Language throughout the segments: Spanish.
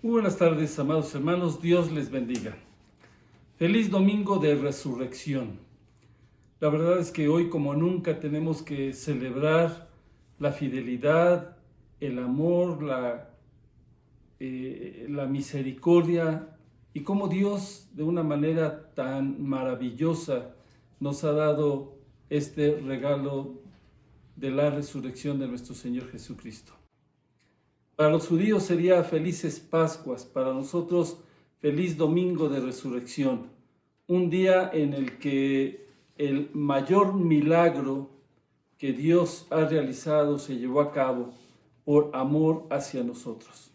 Muy buenas tardes, amados hermanos. Dios les bendiga. Feliz domingo de resurrección. La verdad es que hoy, como nunca, tenemos que celebrar la fidelidad, el amor, la misericordia y cómo Dios, de una manera tan maravillosa, nos ha dado este regalo de la resurrección de nuestro Señor Jesucristo. Para los judíos sería felices Pascuas, para nosotros feliz domingo de resurrección, un día en el que el mayor milagro que Dios ha realizado se llevó a cabo por amor hacia nosotros.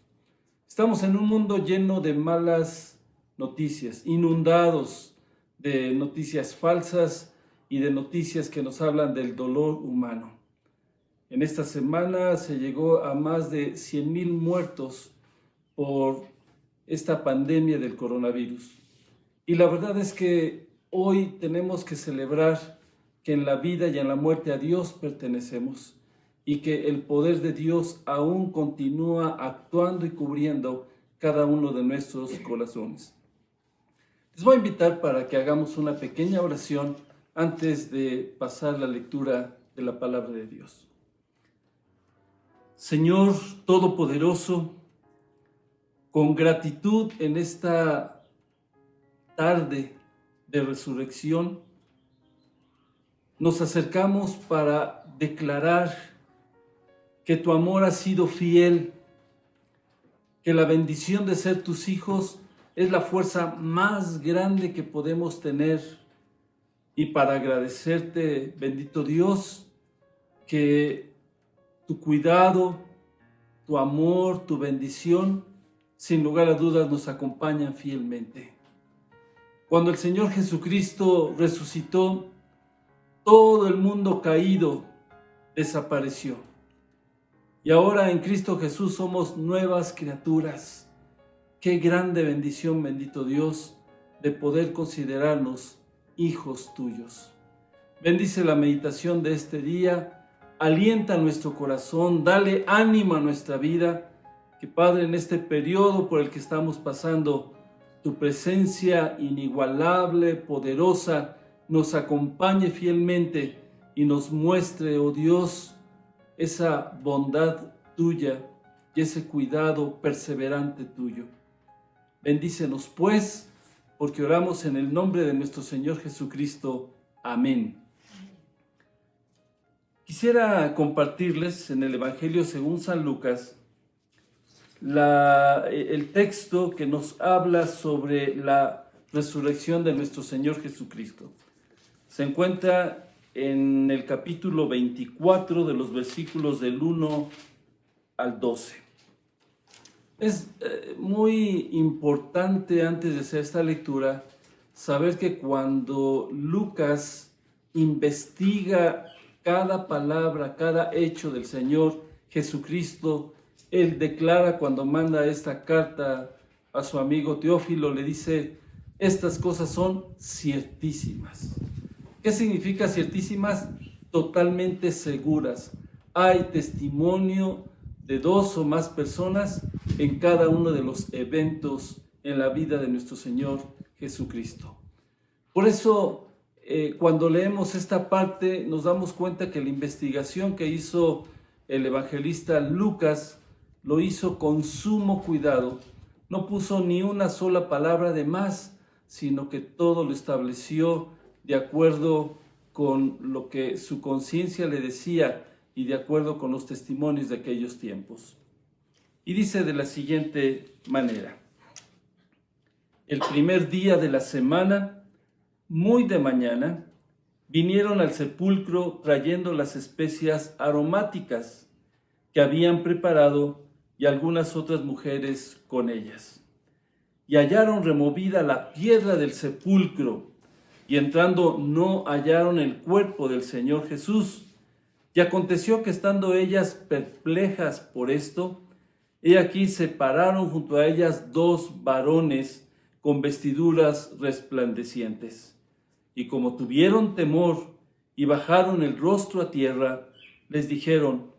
Estamos en un mundo lleno de malas noticias, inundados de noticias falsas y de noticias que nos hablan del dolor humano. En esta semana se llegó a más de 100,000 muertos por esta pandemia del coronavirus. Y la verdad es que hoy tenemos que celebrar que en la vida y en la muerte a Dios pertenecemos y que el poder de Dios aún continúa actuando y cubriendo cada uno de nuestros corazones. Les voy a invitar para que hagamos una pequeña oración antes de pasar la lectura de la palabra de Dios. Señor Todopoderoso, con gratitud en esta tarde de resurrección, nos acercamos para declarar que tu amor ha sido fiel, que la bendición de ser tus hijos es la fuerza más grande que podemos tener, y para agradecerte, bendito Dios, que tu cuidado, tu amor, tu bendición, sin lugar a dudas nos acompañan fielmente. Cuando el Señor Jesucristo resucitó, todo el mundo caído desapareció. Y ahora en Cristo Jesús somos nuevas criaturas. Qué grande bendición, bendito Dios, de poder considerarnos hijos tuyos. Bendice la meditación de este día. Alienta nuestro corazón, dale ánimo a nuestra vida, que Padre, en este periodo por el que estamos pasando, tu presencia inigualable, poderosa, nos acompañe fielmente y nos muestre, oh Dios, esa bondad tuya y ese cuidado perseverante tuyo. Bendícenos pues, porque oramos en el nombre de nuestro Señor Jesucristo. Amén. Quisiera compartirles en el Evangelio según San Lucas el texto que nos habla sobre la resurrección de nuestro Señor Jesucristo. Se encuentra en el capítulo 24 de los versículos del 1 al 12. Es muy importante, antes de hacer esta lectura, saber que cuando Lucas investiga cada palabra, cada hecho del Señor Jesucristo, él declara cuando manda esta carta a su amigo Teófilo, le dice, estas cosas son ciertísimas. ¿Qué significa ciertísimas? Totalmente seguras. Hay testimonio de 2 o más personas en cada uno de los eventos en la vida de nuestro Señor Jesucristo. Por eso, cuando leemos esta parte, nos damos cuenta que la investigación que hizo el evangelista Lucas lo hizo con sumo cuidado. No puso ni una sola palabra de más, sino que todo lo estableció de acuerdo con lo que su conciencia le decía y de acuerdo con los testimonios de aquellos tiempos. Y dice de la siguiente manera: el primer día de la semana, muy de mañana, vinieron al sepulcro trayendo las especias aromáticas que habían preparado y algunas otras mujeres con ellas. Y hallaron removida la piedra del sepulcro, y entrando no hallaron el cuerpo del Señor Jesús. Y aconteció que estando ellas perplejas por esto, he aquí se pararon junto a ellas 2 varones con vestiduras resplandecientes. Y como tuvieron temor y bajaron el rostro a tierra, les dijeron: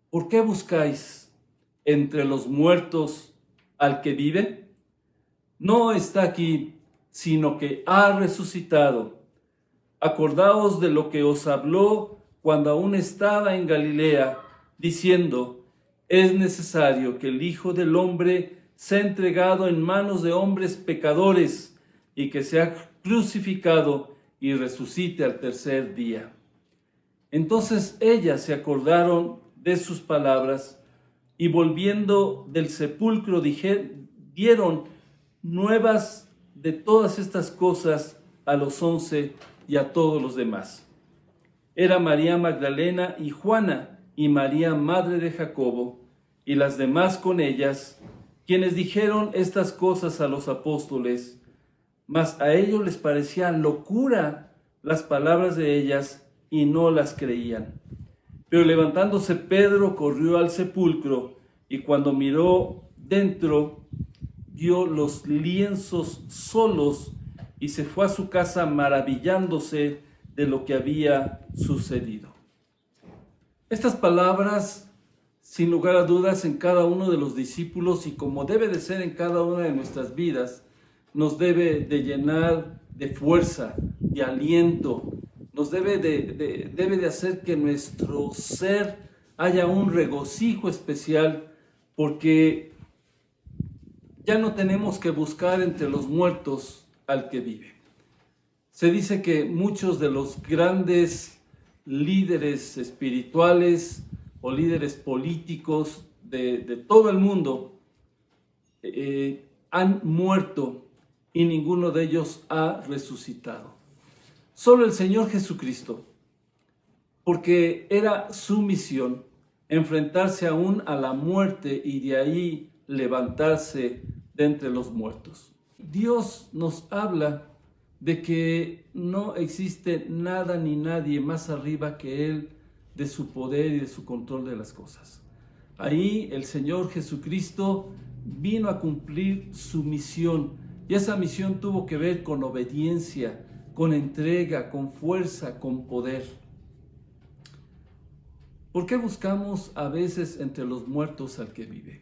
¿por qué buscáis entre los muertos al que vive? No está aquí, sino que ha resucitado. Acordaos de lo que os habló cuando aún estaba en Galilea, diciendo: es necesario que el Hijo del Hombre sea entregado en manos de hombres pecadores y que sea crucificado y resucite al tercer día. Entonces ellas se acordaron de sus palabras y volviendo del sepulcro dieron nuevas de todas estas cosas a los 11 y a todos los demás. Era María Magdalena y Juana y María, madre de Jacobo, y las demás con ellas, quienes dijeron estas cosas a los apóstoles, mas a ellos les parecía locura las palabras de ellas y no las creían. Pero levantándose Pedro corrió al sepulcro y cuando miró dentro, vio los lienzos solos y se fue a su casa maravillándose de lo que había sucedido. Estas palabras, sin lugar a dudas, en cada uno de los discípulos y como debe de ser en cada una de nuestras vidas, nos debe de llenar de fuerza, de aliento, nos debe de hacer que en nuestro ser haya un regocijo especial, porque ya no tenemos que buscar entre los muertos al que vive. Se dice que muchos de los grandes líderes espirituales o líderes políticos de todo el mundo han muerto y ninguno de ellos ha resucitado. Solo el Señor Jesucristo, porque era su misión enfrentarse aún a la muerte y de ahí levantarse de entre los muertos. Dios nos habla de que no existe nada ni nadie más arriba que Él, de su poder y de su control de las cosas. Ahí el Señor Jesucristo vino a cumplir su misión, y esa misión tuvo que ver con obediencia, con entrega, con fuerza, con poder. ¿Por qué buscamos a veces entre los muertos al que vive?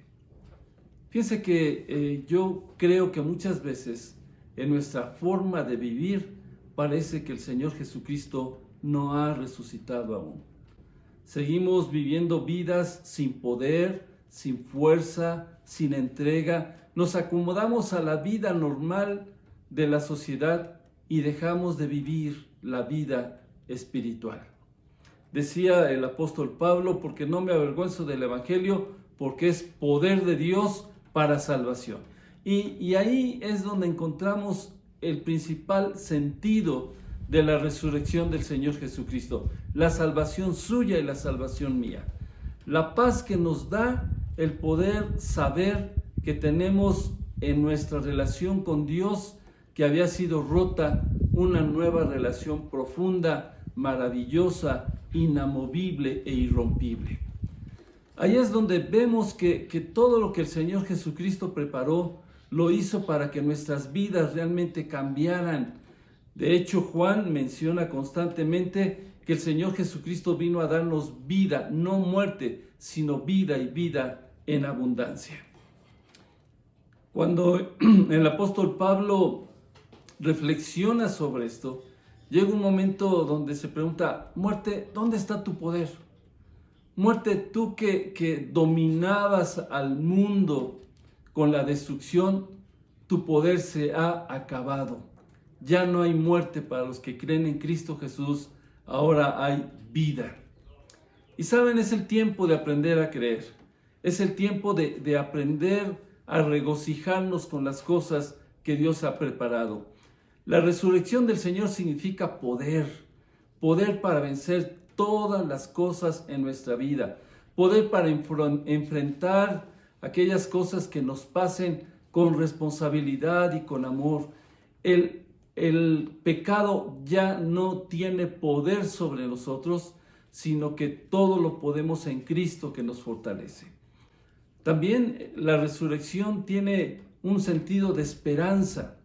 Fíjense que yo creo que muchas veces en nuestra forma de vivir parece que el Señor Jesucristo no ha resucitado aún. Seguimos viviendo vidas sin poder, sin fuerza, sin entrega. Nos acomodamos a la vida normal de la sociedad y dejamos de vivir la vida espiritual. Decía el apóstol Pablo: porque no me avergüenzo del Evangelio, porque es poder de Dios para salvación. Y ahí es donde encontramos el principal sentido de la resurrección del Señor Jesucristo, la salvación suya y la salvación mía. La paz que nos da el poder saber que tenemos en nuestra relación con Dios, que había sido rota, una nueva relación profunda, maravillosa, inamovible e irrompible. Ahí es donde vemos que todo lo que el Señor Jesucristo preparó, lo hizo para que nuestras vidas realmente cambiaran. De hecho, Juan menciona constantemente que el Señor Jesucristo vino a darnos vida, no muerte, sino vida y vida en abundancia. Cuando el apóstol Pablo reflexiona sobre esto, llega un momento donde se pregunta: muerte, ¿dónde está tu poder? Muerte, tú que dominabas al mundo con la destrucción, tu poder se ha acabado. Ya no hay muerte para los que creen en Cristo Jesús, ahora hay vida. Y saben, es el tiempo de aprender a creer. Es el tiempo de aprender a regocijarnos con las cosas que Dios ha preparado. La resurrección del Señor significa poder, poder para vencer todas las cosas en nuestra vida, poder para enfrentar aquellas cosas que nos pasen con responsabilidad y con amor. El pecado ya no tiene poder sobre nosotros, sino que todo lo podemos en Cristo que nos fortalece. También la resurrección tiene un sentido de esperanza.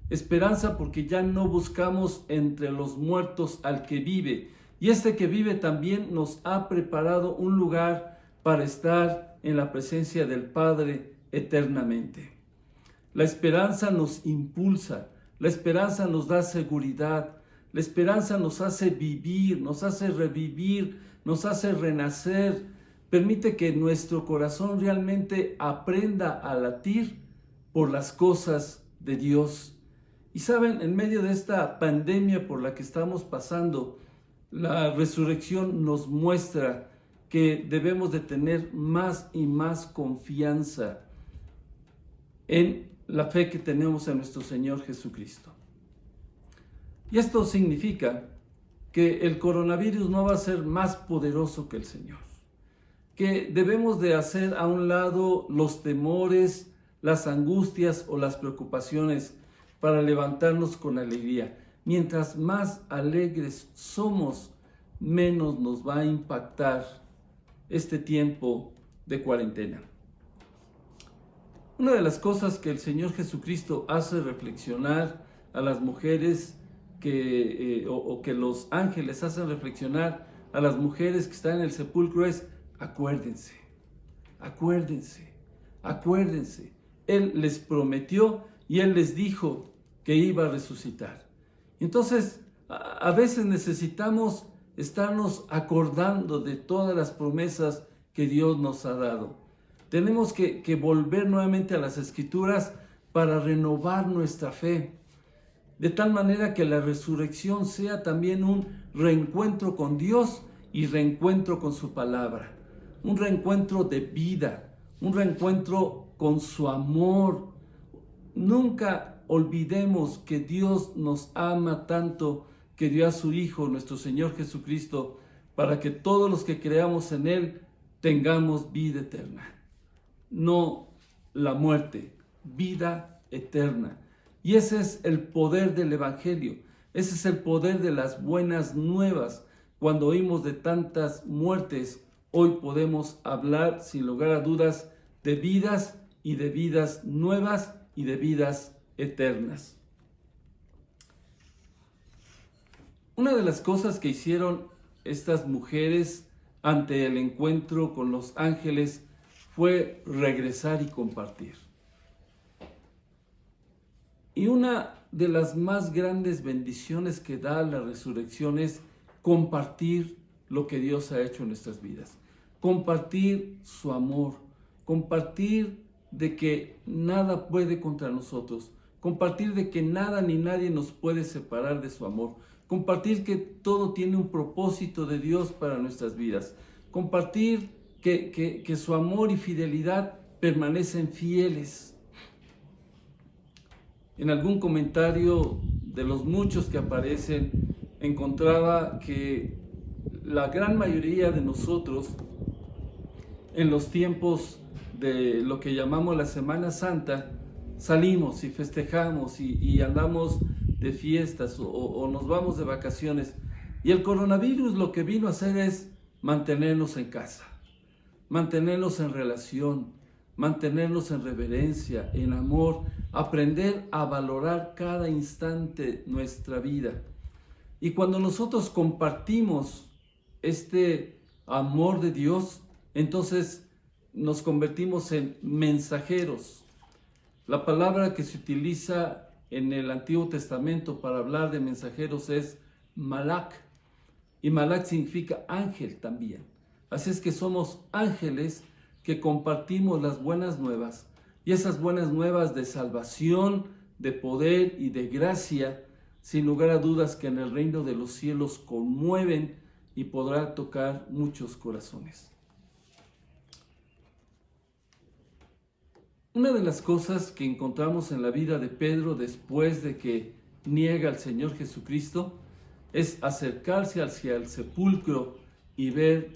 Esperanza porque ya no buscamos entre los muertos al que vive. Y este que vive también nos ha preparado un lugar para estar en la presencia del Padre eternamente. La esperanza nos impulsa, la esperanza nos da seguridad, la esperanza nos hace vivir, nos hace revivir, nos hace renacer, permite que nuestro corazón realmente aprenda a latir por las cosas de Dios. Y saben, en medio de esta pandemia por la que estamos pasando, la resurrección nos muestra que debemos de tener más y más confianza en la fe que tenemos en nuestro Señor Jesucristo. Y esto significa que el coronavirus no va a ser más poderoso que el Señor, que debemos de hacer a un lado los temores, las angustias o las preocupaciones para levantarnos con alegría. Mientras más alegres somos, menos nos va a impactar este tiempo de cuarentena. Una de las cosas que el Señor Jesucristo hace reflexionar a las mujeres que los ángeles hacen reflexionar a las mujeres que están en el sepulcro es: acuérdense, acuérdense, acuérdense. Él les prometió y Él les dijo que iba a resucitar. Entonces, a veces necesitamos estarnos acordando de todas las promesas que Dios nos ha dado. Tenemos que volver nuevamente a las Escrituras para renovar nuestra fe, de tal manera que la resurrección sea también un reencuentro con Dios y reencuentro con su palabra, un reencuentro de vida, un reencuentro con su amor. Nunca olvidemos que Dios nos ama tanto que dio a su Hijo, nuestro Señor Jesucristo, para que todos los que creamos en Él tengamos vida eterna. No la muerte, vida eterna. Y ese es el poder del Evangelio, ese es el poder de las buenas nuevas. Cuando oímos de tantas muertes, hoy podemos hablar sin lugar a dudas de vidas y de vidas nuevas y de vidas eternas. Una de las cosas que hicieron estas mujeres ante el encuentro con los ángeles fue regresar y compartir. Y una de las más grandes bendiciones que da la resurrección es compartir lo que Dios ha hecho en nuestras vidas. Compartir su amor, compartir de que nada puede contra nosotros, compartir de que nada ni nadie nos puede separar de su amor, compartir que todo tiene un propósito de Dios para nuestras vidas, compartir que su amor y fidelidad permanecen fieles. En algún comentario de los muchos que aparecen, encontraba que la gran mayoría de nosotros, en los tiempos de lo que llamamos la Semana Santa, salimos y festejamos y andamos de fiestas o nos vamos de vacaciones. Y el coronavirus lo que vino a hacer es mantenernos en casa, mantenernos en relación, mantenernos en reverencia, en amor, aprender a valorar cada instante de nuestra vida. Y cuando nosotros compartimos este amor de Dios, entonces nos convertimos en mensajeros. La palabra que se utiliza en el Antiguo Testamento para hablar de mensajeros es malak, y malak significa ángel también. Así es que somos ángeles que compartimos las buenas nuevas, y esas buenas nuevas de salvación, de poder y de gracia, sin lugar a dudas que en el reino de los cielos conmueven y podrá tocar muchos corazones. Una de las cosas que encontramos en la vida de Pedro después de que niega al Señor Jesucristo es acercarse hacia el sepulcro y ver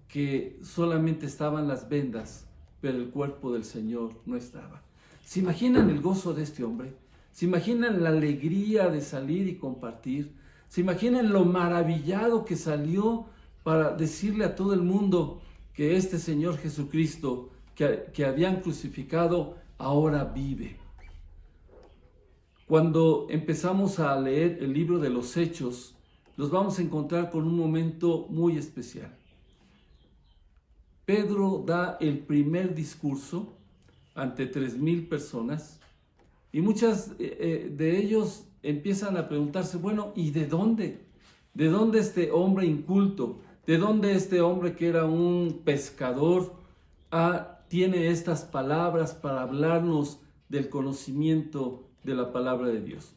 que solamente estaban las vendas, pero el cuerpo del Señor no estaba. ¿Se imaginan el gozo de este hombre? ¿Se imaginan la alegría de salir y compartir? ¿Se imaginan lo maravillado que salió para decirle a todo el mundo que este Señor Jesucristo que habían crucificado ahora vive? Cuando empezamos a leer el libro de los Hechos, nos vamos a encontrar con un momento muy especial. Pedro da el primer discurso ante 3,000 personas y muchas de ellos empiezan a preguntarse, bueno, ¿y de dónde? ¿De dónde este hombre inculto? ¿De dónde este hombre que era un pescador tiene estas palabras para hablarnos del conocimiento de la palabra de Dios?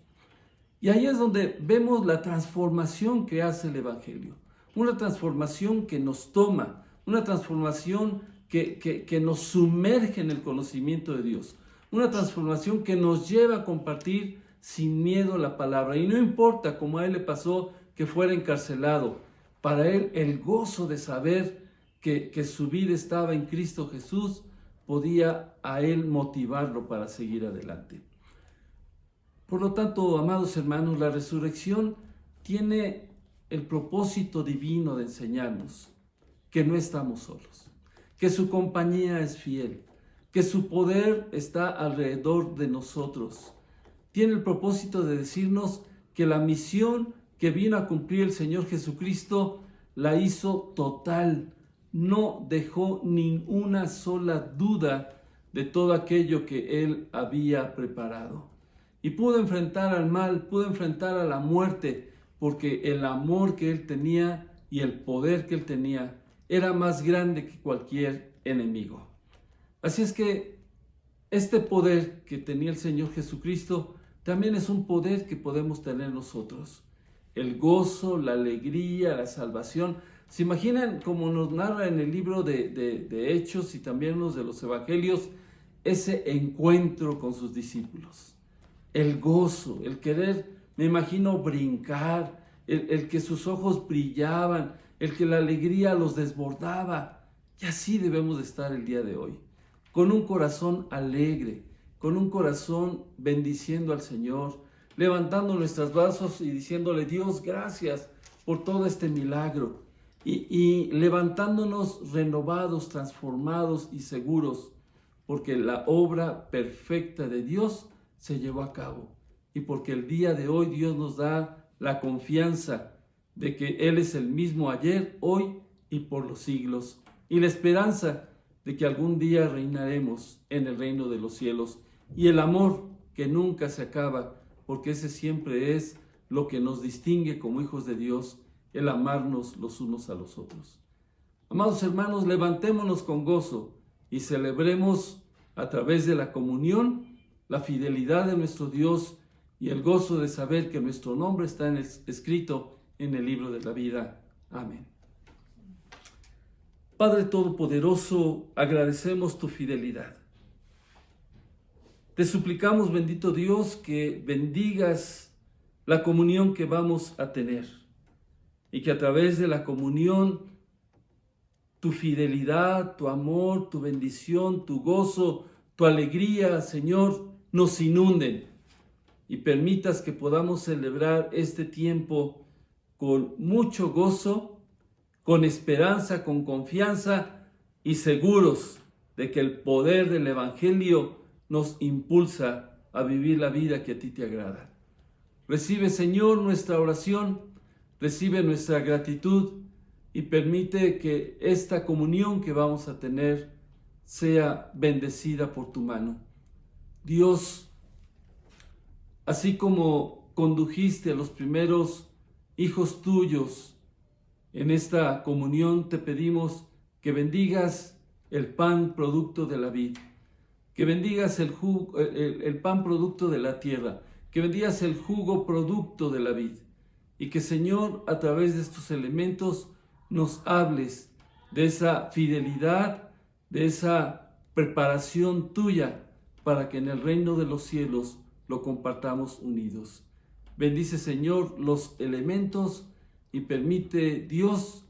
Y ahí es donde vemos la transformación que hace el Evangelio. Una transformación que nos toma, una transformación que nos sumerge en el conocimiento de Dios. Una transformación que nos lleva a compartir sin miedo la palabra. Y no importa, como a él le pasó, que fuera encarcelado. Para él el gozo de saber que su vida estaba en Cristo Jesús podía a él motivarlo para seguir adelante. Por lo tanto, amados hermanos, la resurrección tiene el propósito divino de enseñarnos que no estamos solos, que su compañía es fiel, que su poder está alrededor de nosotros. Tiene el propósito de decirnos que la misión que vino a cumplir el Señor Jesucristo la hizo total, no dejó ninguna sola duda de todo aquello que Él había preparado. Y pudo enfrentar al mal, pudo enfrentar a la muerte, porque el amor que Él tenía y el poder que Él tenía era más grande que cualquier enemigo. Así es que este poder que tenía el Señor Jesucristo también es un poder que podemos tener nosotros. El gozo, la alegría, la salvación. ¿Se imaginan, como nos narra en el libro de Hechos y también los de los Evangelios, ese encuentro con sus discípulos? El gozo, el querer, me imagino, brincar, el que sus ojos brillaban, el que la alegría los desbordaba. Y así debemos de estar el día de hoy, con un corazón alegre, con un corazón bendiciendo al Señor, levantando nuestros brazos y diciéndole, Dios, gracias por todo este milagro. Y levantándonos renovados, transformados y seguros, porque la obra perfecta de Dios se llevó a cabo. Y porque el día de hoy Dios nos da la confianza de que Él es el mismo ayer, hoy y por los siglos. Y la esperanza de que algún día reinaremos en el reino de los cielos. Y el amor que nunca se acaba, porque ese siempre es lo que nos distingue como hijos de Dios, el amarnos los unos a los otros. Amados hermanos, levantémonos con gozo y celebremos a través de la comunión la fidelidad de nuestro Dios y el gozo de saber que nuestro nombre está escrito en el libro de la vida. Amén. Padre Todopoderoso, agradecemos tu fidelidad. Te suplicamos, bendito Dios, que bendigas la comunión que vamos a tener y que a través de la comunión tu fidelidad, tu amor, tu bendición, tu gozo, tu alegría, Señor, nos inunden y permitas que podamos celebrar este tiempo con mucho gozo, con esperanza, con confianza y seguros de que el poder del Evangelio nos impulsa a vivir la vida que a ti te agrada. Recibe, Señor, nuestra oración, recibe nuestra gratitud y permite que esta comunión que vamos a tener sea bendecida por tu mano. Dios, así como condujiste a los primeros hijos tuyos en esta comunión, te pedimos que bendigas el pan producto de la vid, que bendigas el pan producto de la tierra, que bendigas el jugo producto de la vid, y que, Señor, a través de estos elementos nos hables de esa fidelidad, de esa preparación tuya, para que en el reino de los cielos lo compartamos unidos. Bendice, Señor, los elementos y permite, Dios,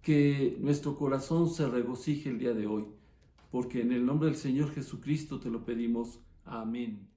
que nuestro corazón se regocije el día de hoy, porque en el nombre del Señor Jesucristo te lo pedimos. Amén.